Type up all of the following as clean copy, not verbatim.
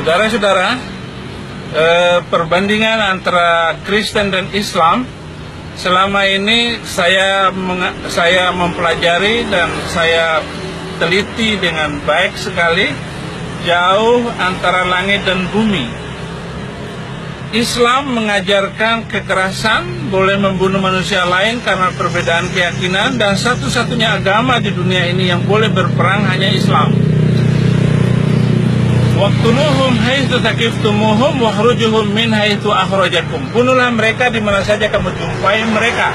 Saudara-saudara, perbandingan antara Kristen dan Islam selama ini saya mempelajari dan saya teliti dengan baik sekali, jauh antara langit dan bumi. Islam mengajarkan kekerasan, boleh membunuh manusia lain karena perbedaan keyakinan, dan satu-satunya agama di dunia ini yang boleh berperang hanya Islam. Waqtuluhum haitsu taqiftumuhum wakhrujuhum min haitsu akhrajakum. Bunuhlah mereka di mana saja kamu jumpai mereka.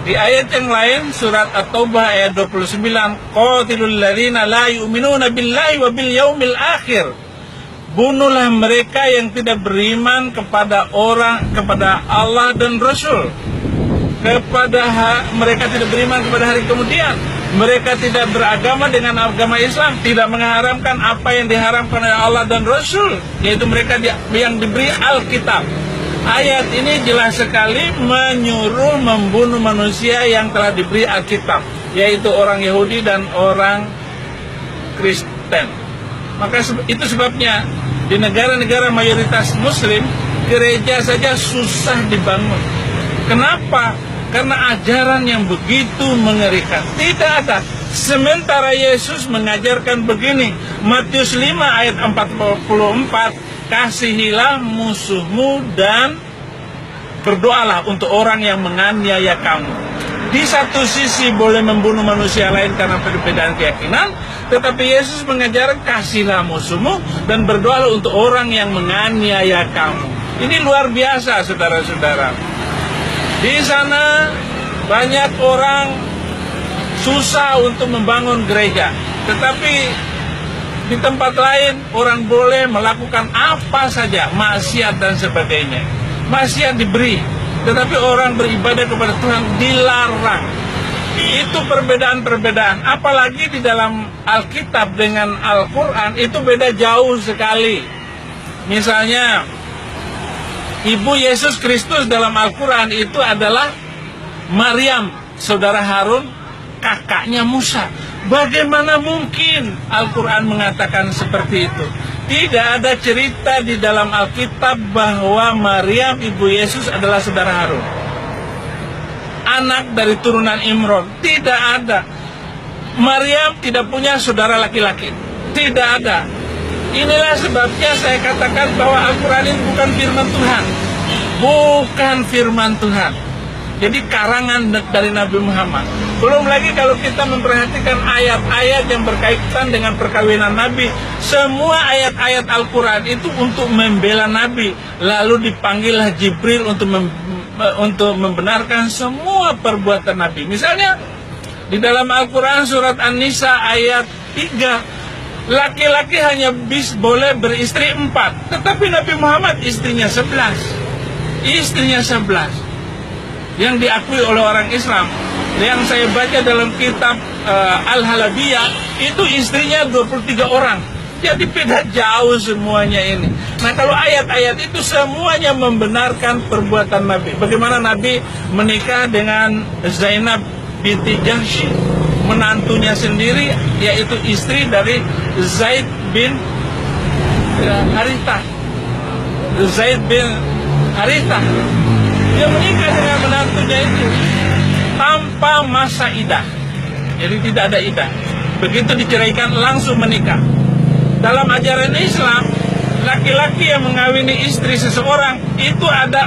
Di ayat yang lain, surat At-Taubah ayat 29, qatilul ladzina la yu'minuna billahi wa bil yaumil akhir. Bunuhlah mereka yang tidak beriman kepada Allah dan Rasul. Mereka tidak beriman kepada hari kemudian. Mereka tidak beragama dengan agama Islam, tidak mengharamkan apa yang diharamkan oleh Allah dan Rasul, yaitu mereka yang diberi Alkitab. Ayat ini jelas sekali menyuruh membunuh manusia yang telah diberi Alkitab, yaitu orang Yahudi dan orang Kristen. Maka itu sebabnya di negara-negara mayoritas Muslim, gereja saja susah dibangun. Kenapa? Karena ajaran yang begitu mengerikan. Tidak ada. Sementara Yesus mengajarkan begini, Matius 5 ayat 44, kasihilah musuhmu dan berdoalah untuk orang yang menganiaya kamu. Di satu sisi boleh membunuh manusia lain karena perbedaan keyakinan, tetapi Yesus mengajarkan kasihlah musuhmu dan berdoalah untuk orang yang menganiaya kamu. Ini luar biasa, saudara-saudara. Di sana banyak orang susah untuk membangun gereja, tetapi di tempat lain orang boleh melakukan apa saja, maksiat dan sebagainya. Maksiat diberi, tetapi orang beribadah kepada Tuhan dilarang. Itu perbedaan-perbedaan. Apalagi di dalam Alkitab dengan Al-Quran itu beda jauh sekali. Misalnya, Ibu Yesus Kristus dalam Al-Quran itu adalah Maryam, saudara Harun, kakaknya Musa. Bagaimana mungkin Al-Quran mengatakan seperti itu? Tidak ada cerita di dalam Alkitab bahwa Maryam, ibu Yesus adalah saudara Harun, anak dari turunan Imron. Tidak ada. Maryam tidak punya saudara laki-laki. Tidak ada. Inilah sebabnya saya katakan bahwa Al-Quran ini bukan firman Tuhan. Bukan firman Tuhan. Jadi karangan dari Nabi Muhammad. Belum lagi kalau kita memperhatikan ayat-ayat yang berkaitan dengan perkawinan Nabi. Semua ayat-ayat Al-Quran itu untuk membela Nabi. Lalu dipanggillah Jibril untuk membenarkan semua perbuatan Nabi. Misalnya di dalam Al-Quran surat An-Nisa ayat 3, laki-laki hanya boleh beristri 4, tetapi Nabi Muhammad istrinya 11. Istrinya 11 yang diakui oleh orang Islam. Yang saya baca dalam kitab Al-Halabiyah, itu istrinya 23 orang. Jadi beda jauh semuanya ini. Nah, kalau ayat-ayat itu semuanya membenarkan perbuatan Nabi. Bagaimana Nabi menikah dengan Zainab binti Jahsy, menantunya sendiri, yaitu istri dari Zaid bin Harithah. Zaid bin Harithah, dia menikah dengan menantunya itu tanpa masa idah. Jadi tidak ada idah. Begitu diceraikan langsung menikah. Dalam ajaran Islam, laki-laki yang mengawini istri seseorang itu ada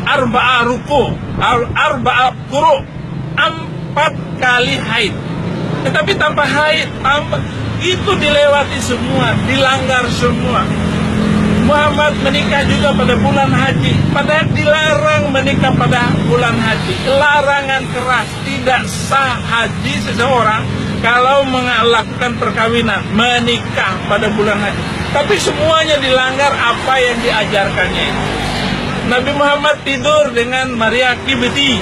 arba'a ruku, arba'a quru, 4 kali haid. Tetapi tanpa haid, itu dilewati semua, dilanggar semua. Muhammad menikah juga pada bulan haji, padahal dilarang menikah pada bulan haji. Larangan keras, tidak sah haji seseorang kalau melakukan perkawinan, menikah pada bulan haji. Tapi semuanya dilanggar apa yang diajarkannya itu. Nabi Muhammad tidur dengan Maria Kibti,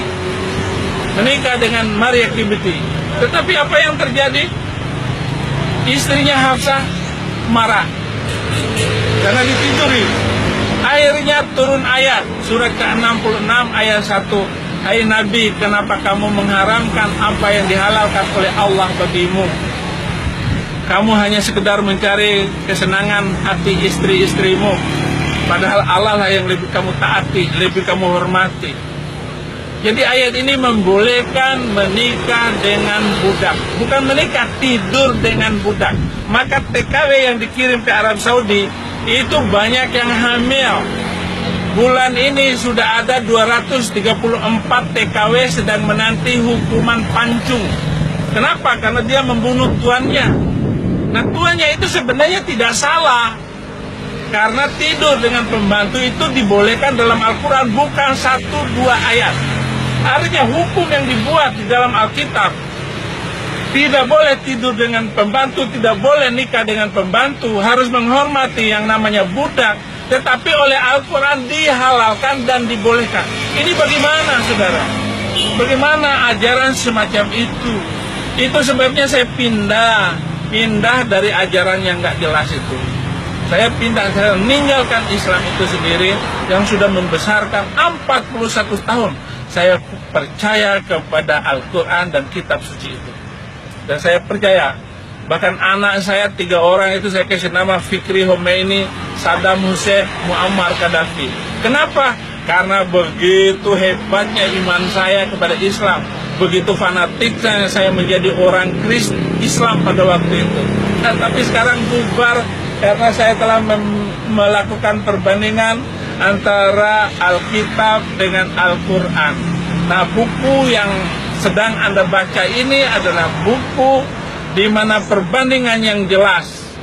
menikah dengan Maria Kibti. Tetapi apa yang terjadi? Istrinya Hafsah marah karena ditiduri. Akhirnya turun ayat surat ke-66 ayat 1. Hai Nabi, kenapa kamu mengharamkan apa yang dihalalkan oleh Allah bagimu? kamu hanya sekedar mencari kesenangan hati istri-istrimu, padahal Allah lah yang lebih kamu taati, lebih kamu hormati. Jadi ayat ini membolehkan menikah dengan budak, bukan menikah, tidur dengan budak. Maka TKW yang dikirim ke Arab Saudi itu banyak yang hamil. Bulan ini sudah ada 234 TKW sedang menanti hukuman pancung. Kenapa? Karena dia membunuh tuannya. Nah, tuannya itu sebenarnya tidak salah, karena tidur dengan pembantu itu dibolehkan dalam Al-Quran, bukan 1-2 ayat. Artinya hukum yang dibuat di dalam Alkitab, tidak boleh tidur dengan pembantu, tidak boleh nikah dengan pembantu, harus menghormati yang namanya budak, tetapi oleh Al-Quran dihalalkan dan dibolehkan. Ini bagaimana, saudara? Bagaimana ajaran semacam itu? Itu sebabnya saya pindah dari ajaran yang nggak jelas itu. Saya meninggalkan Islam itu sendiri yang sudah membesarkan 41 tahun. Saya percaya kepada Al-Quran dan kitab suci itu. Dan saya percaya, bahkan anak saya 3 orang itu saya kasih nama Fikri Khomeini, Saddam Hussein, Muammar Gaddafi. Kenapa? Karena begitu hebatnya iman saya kepada Islam, begitu fanatiknya saya menjadi orang Kristen Islam pada waktu itu. Nah, tapi sekarang bubar karena saya telah melakukan perbandingan antara Alkitab dengan Al-Quran. Nah, buku yang sedang Anda baca ini adalah buku di mana perbandingan yang jelas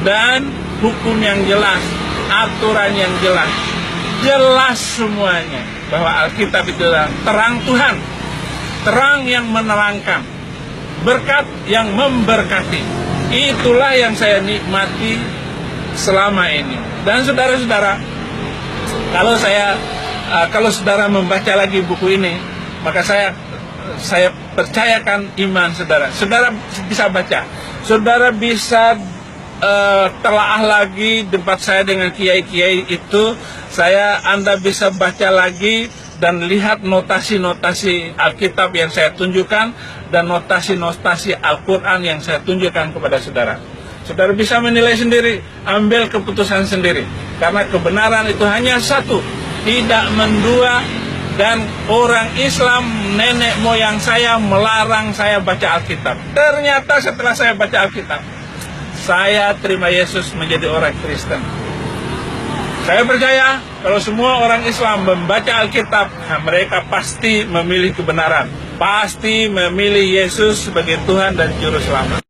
dan hukum yang jelas, aturan yang jelas, jelas semuanya bahwa Alkitab itu adalah terang Tuhan, terang yang menerangkan, berkat yang memberkati. Itulah yang saya nikmati selama ini. Dan saudara-saudara, kalau saudara membaca lagi buku ini, maka saya percayakan iman saudara. Saudara bisa baca, saudara bisa telaah lagi tempat saya dengan kiai-kiai itu. Anda bisa baca lagi dan lihat notasi-notasi Alkitab yang saya tunjukkan dan notasi-notasi Al-Quran yang saya tunjukkan kepada saudara. Saudara bisa menilai sendiri, ambil keputusan sendiri. Karena kebenaran itu hanya satu, tidak mendua. Dan orang Islam, nenek moyang saya melarang saya baca Alkitab. Ternyata setelah saya baca Alkitab, saya terima Yesus menjadi orang Kristen. Saya percaya kalau semua orang Islam membaca Alkitab, mereka pasti memilih kebenaran, pasti memilih Yesus sebagai Tuhan dan Juru Selamat.